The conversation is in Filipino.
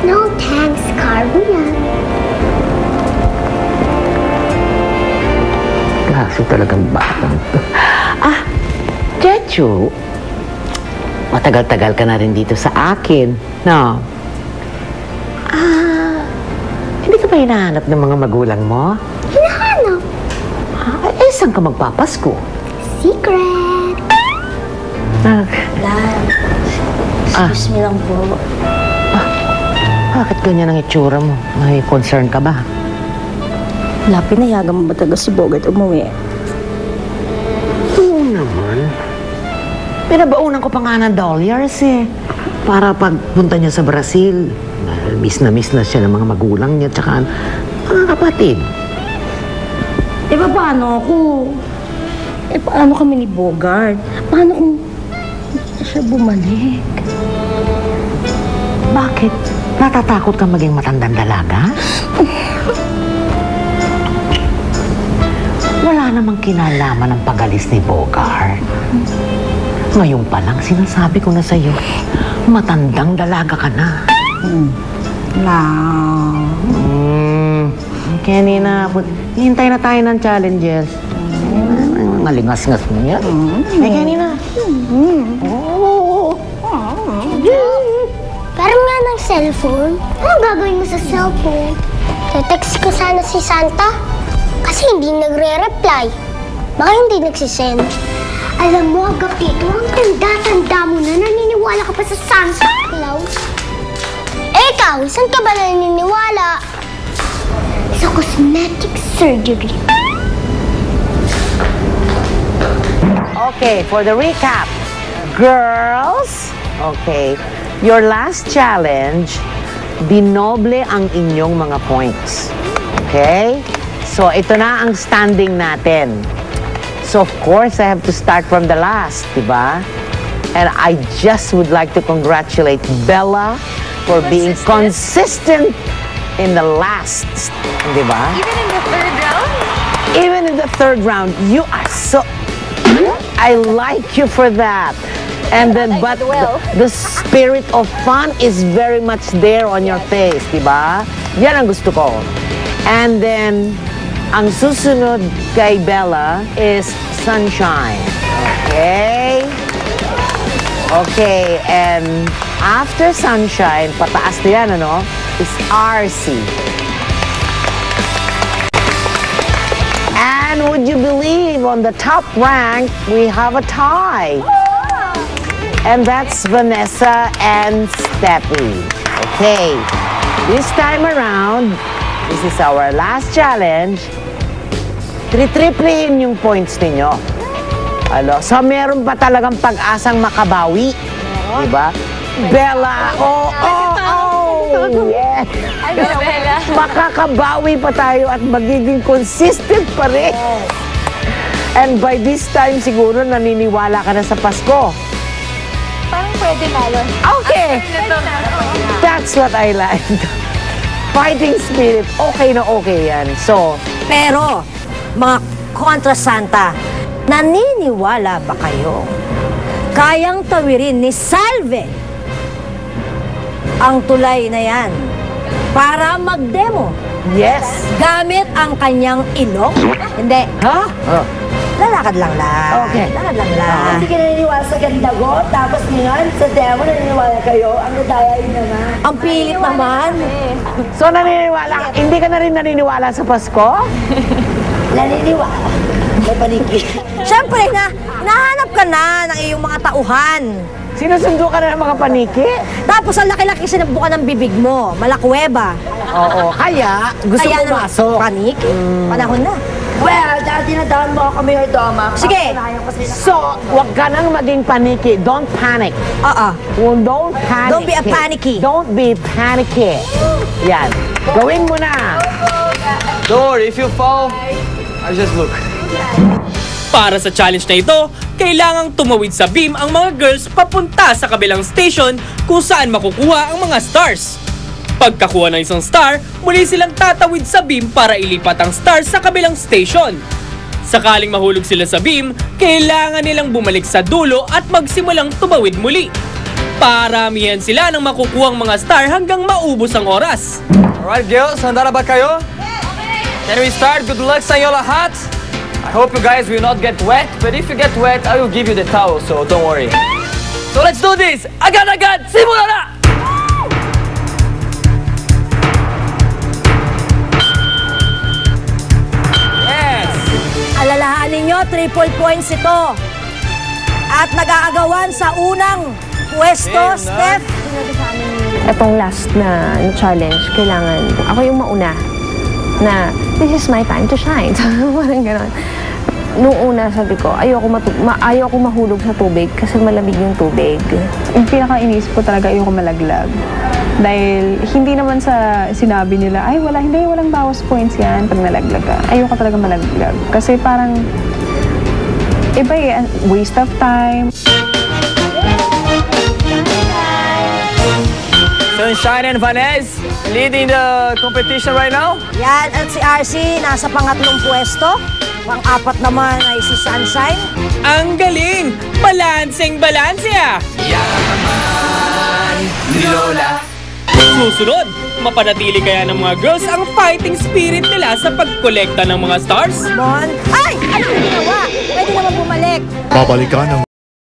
No thanks, Carvia. Klase talagang batang to. Chechu, matagal-tagal ka na rin dito sa akin, no? Hindi ka ba hinahanap ng mga magulang mo? Hinahanap. Saan ka magpapasko? Secret. Lan, excuse me lang po. Bakit ganyan ang itsura mo? May concern ka ba? Wala, pinayagan mo ba talaga si Bogart umuwi? Oo naman. Pinabaunan ko pa nga ng dollars eh. Para pagpunta niya sa Brazil, miss na siya ng mga magulang niya tsaka mga kapatid. Paano ako? Paano kami ni Bogart? Paano kung hindi na siya bumalik? Bakit? Natatakot kang maging matandang dalaga? Wala namang kinalaman ng pag-alis ni Bogart. Ngayon pa lang sinasabi ko na sa'yo, matandang dalaga ka na. Kanina, hintay na tayo ng challenges. Malingas-ngas mo yan. Kanina. Parang nga ng cellphone. Anong gagawin mo sa cellphone? Text ko sana si Santa. Kasi hindi nagre-reply. Baka hindi nagsisend. Alam mo, Agapito, ang tanda-tanda mo na naniniwala ka pa sa Santa Claus. Ikaw, saan ka ba naniniwala? Sa cosmetic surgery. Okay, for the recap. Girls, okay, your last challenge, dinoble ang inyong mga points. Okay? So, ito na ang standing natin. So, of course, I have to start from the last, diba? And I just would like to congratulate Bella for being consistent in the last, diba? Even in the third round? Even in the third round, you are so... I like you for that. And then, but the spirit of fun is very much there on your face, diba? Yan ang gusto ko. And then, ang susunod kay Bella is Sunshine. Okay? Okay, and after Sunshine, pataas na yan, ano? Is RC. And would you believe, on the top rank, we have a tie. And that's Vanessa and Steffi. Okay, this time around, this is our last challenge. Tritriplihin yung points ninyo. So meron pa talagang pag-asang makabawi. Diba? Bella, yes. Ano, Bella? Makakabawi pa tayo at magiging consistent pa rin. And by this time, siguro naniniwala ka na sa Pasko. Parang pwede na yun. Okay. That's what I like. Fighting spirit, okay na okay yan. So, Pero, mga kontra Santa, naniniwala ba kayo? Kayang tawirin ni Salve ang tulay na yan para mag-demo yes. gamit ang kanyang ilong? Hindi. Ha? Huh? Lalakad lang lang. Okay. Lalakad lang lang. Hindi ka naniniwala sa ganda ko, tapos ngayon sa demo naniniwala kayo, ang nadaya yun naman. Ang pilit naman. So, naniniwala, hindi ka na rin naniniwala sa Pasko? Naniniwala. May paniki. Siyempre na, nahanap ka na ng iyong mga tauhan. Sinusundo ka na ng mga paniki? Tapos ang laki-laki sinabukan ng bibig mo, malakuweba. Oo, kaya gusto Kaya ko pumasok. Panik? Panahon na. Well, dahil tinadaan mo ako, Mayor Doma. Sige. So, wag ka nang maging paniki. Don't panic. Oo. Don't panic. Don't be a panicky. Don't be panicky. Yan. Gawin mo na. Don't worry, if you fall, I just look. Para sa challenge na ito, kailangang tumawid sa beam ang mga girls papunta sa kabilang station kung saan makukuha ang mga stars. Pagkakuha ng isang star, muli silang tatawid sa beam para ilipat ang stars sa kabilang station. Sakaling mahulog sila sa beam, kailangan nilang bumalik sa dulo at magsimulang tumawid muli. Paramihan sila ng makukuhang mga star hanggang maubos ang oras. Alright, girls, handa na ba kayo? Can we start? Good luck sa inyo lahat. I hope you guys will not get wet, but if you get wet, I will give you the towel, so don't worry. So let's do this! Agad-agad! Simula na! Yes! Alalahaan ninyo, triple points ito. At nag-aagawan sa unang pwesto, Game na. Steph. Etong last na challenge, kailangan ako yung mauna na this is my time to shine. Parang gano'n. Noong una, sabi ko, ayoko mahulog sa tubig kasi malamig yung tubig. Yung pinaka-inisip ko talaga, ayoko malaglag. Dahil hindi naman sa sinabi nila, ay walang bawas points yan pag nalaglag ka. Ayoko talaga malaglag. Kasi parang, iba waste of time. Sunshine and Vanessa leading the competition right now. Yan, at si RC nasa pangatlong pwesto. Pang-apat naman ay si Sunshine. Ang galing! Balanseng-balansya! Susunod, mapanatili kaya ng mga girls ang fighting spirit nila sa pagkolekta ng mga stars? Mon. Ay! Ano yung ginawa? Pwede naman bumalik. Babalikan ng